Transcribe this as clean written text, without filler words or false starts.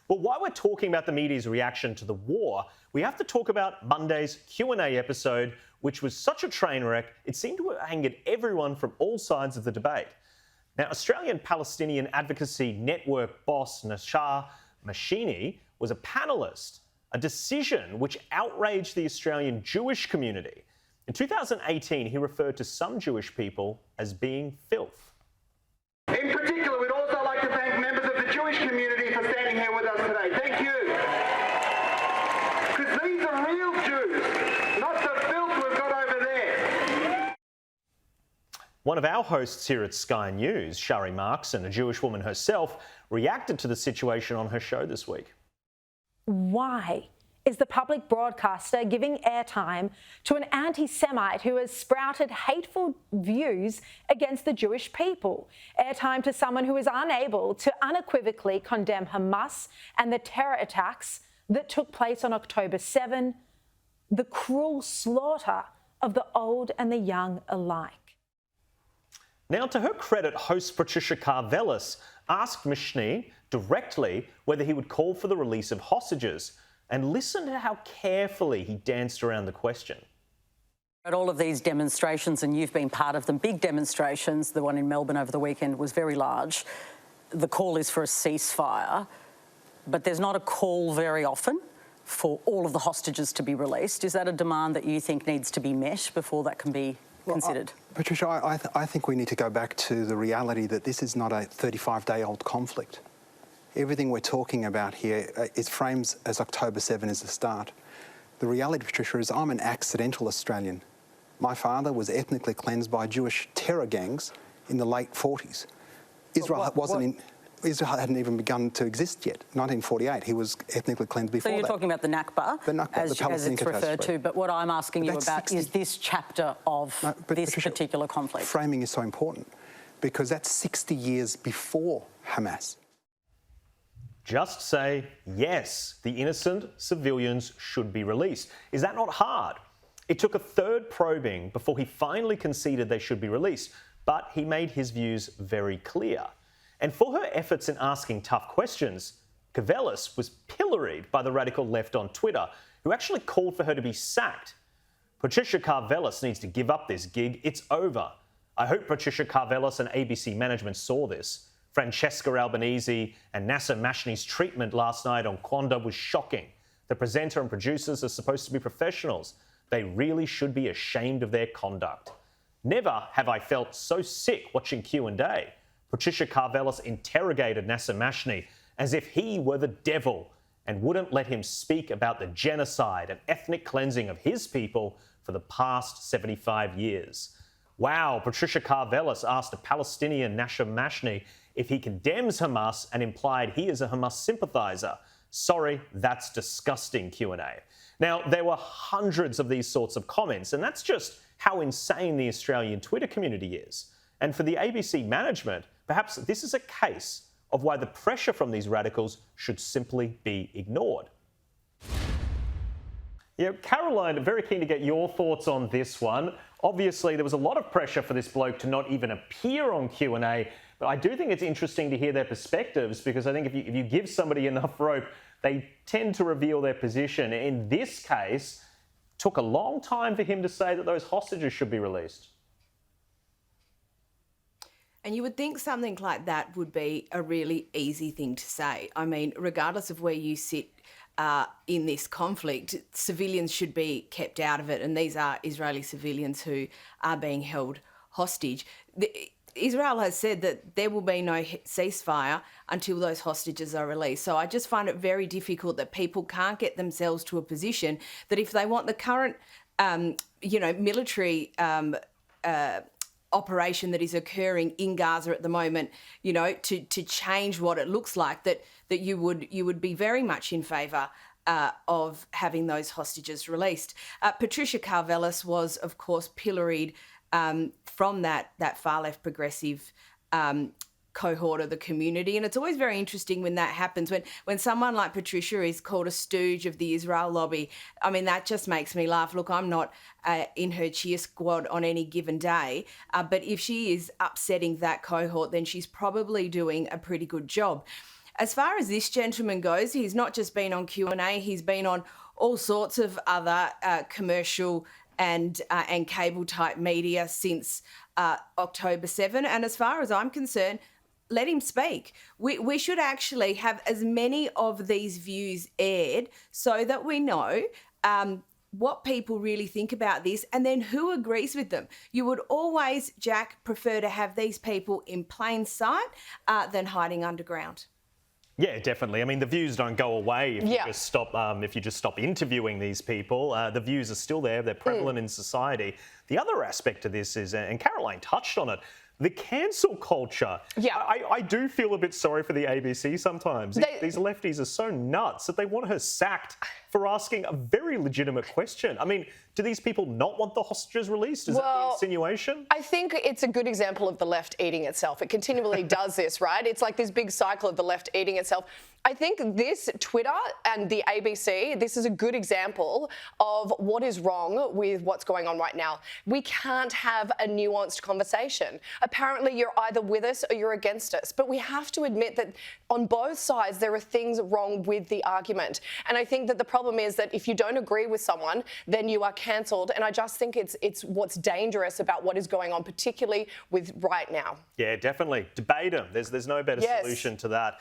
But while we're talking about the media's reaction to the war, we have to talk about Monday's Q&A episode, which was such a train wreck, it seemed to have angered everyone from all sides of the debate. Now, Australian Palestinian Advocacy Network boss Nasser Mashni was a panelist, a decision which outraged the Australian Jewish community. In 2018, he referred to some Jewish people as being filth. In particular, we'd also like to thank members of the Jewish community for standing here with us today. Thank you. Because these are real Jews, not the filth we've got over there. One of our hosts here at Sky News, Shari Markson, a Jewish woman herself, reacted to the situation on her show this week. Why is the public broadcaster giving airtime to an anti-Semite who has sprouted hateful views against the Jewish people? Airtime to someone who is unable to unequivocally condemn Hamas and the terror attacks that took place on October 7, the cruel slaughter of the old and the young alike. Now, to her credit, host Patricia Karvelas asked Mashni directly whether he would call for the release of hostages, and listen to how carefully he danced around the question. At all of these demonstrations, and you've been part of them, big demonstrations, the one in Melbourne over the weekend was very large. The call is for a ceasefire, but there's not a call very often for all of the hostages to be released. Is that a demand that you think needs to be met before that can be considered? Patricia, I think we need to go back to the reality that this is not a 35-day-old conflict. Everything we're talking about here is frames as October 7 is the start. The reality, Patricia, is I'm an accidental Australian. My father was ethnically cleansed by Jewish terror gangs in the late 40s. Israel hadn't even begun to exist yet. 1948, he was ethnically cleansed before that. So you're talking about the Nakba, the Nakba, as Palestinian it's referred to, but what I'm asking you about is this chapter of this Patricia, particular conflict. Framing is so important because that's 60 years before Hamas. Just say, yes, the innocent civilians should be released. Is that not hard? It took a third probing before he finally conceded they should be released, but he made his views very clear. And for her efforts in asking tough questions, Karvelas was pilloried by the radical left on Twitter, who actually called for her to be sacked. Patricia Karvelas needs to give up this gig. It's over. I hope Patricia Karvelas and ABC management saw this. Francesca Albanese and Nasser Mashni's treatment last night on Quanda was shocking. The presenter and producers are supposed to be professionals. They really should be ashamed of their conduct. Never have I felt so sick watching Q&A. Patricia Karvelas interrogated Nasser Mashni as if he were the devil and wouldn't let him speak about the genocide and ethnic cleansing of his people for the past 75 years. Wow, Patricia Karvelas asked a Palestinian Nasser Mashni if he condemns Hamas and implied he is a Hamas sympathiser. Sorry, that's disgusting, Q&A. Now, there were hundreds of these sorts of comments, and that's just how insane the Australian Twitter community is. And for the ABC management, perhaps this is a case of why the pressure from these radicals should simply be ignored. Yeah, Caroline, very keen to get your thoughts on this one. Obviously, there was a lot of pressure for this bloke to not even appear on Q&A, but I do think it's interesting to hear their perspectives, because I think if you give somebody enough rope, they tend to reveal their position. In this case, it took a long time for him to say that those hostages should be released. And you would think something like that would be a really easy thing to say. I mean, regardless of where you sit in this conflict, civilians should be kept out of it, and these are Israeli civilians who are being held hostage. Israel has said that there will be no ceasefire until those hostages are released. So I just find it very difficult that people can't get themselves to a position that if they want the current, military operation that is occurring in Gaza at the moment, to change what it looks like, that you would be very much in favour of having those hostages released. Patricia Karvelas was, of course, pilloried from that far left progressive cohort of the community. And it's always very interesting when that happens, when someone like Patricia is called a stooge of the Israel lobby. I mean, that just makes me laugh. Look, I'm not in her cheer squad on any given day, but if she is upsetting that cohort, then she's probably doing a pretty good job. as far as this gentleman goes, he's not just been on Q&A, he's been on all sorts of other commercial and cable type media since October 7. And as far as I'm concerned, let him speak. We should actually have as many of these views aired so that we know what people really think about this and then who agrees with them. You would always, Jack, prefer to have these people in plain sight than hiding underground. Yeah, definitely. I mean, the views don't go away if you just stop. If you just stop interviewing these people, the views are still there. They're prevalent in society. The other aspect of this is, and Caroline touched on it, the cancel culture. Yeah. I do feel a bit sorry for the ABC sometimes. These lefties are so nuts that they want her sacked for asking a very legitimate question. I mean, do these people not want the hostages released? Is that the insinuation? I think it's a good example of the left eating itself. It continually does this, right? It's like this big cycle of the left eating itself. I think this Twitter and the ABC, this is a good example of what is wrong with what's going on right now. We can't have a nuanced conversation. Apparently, you're either with us or you're against us. But we have to admit that on both sides, there are things wrong with the argument. And I think that the problem is that if you don't agree with someone, then you are cancelled. And I just think it's what's dangerous about what is going on, particularly with right now. Yeah, definitely. Debate them. There's no better solution to that.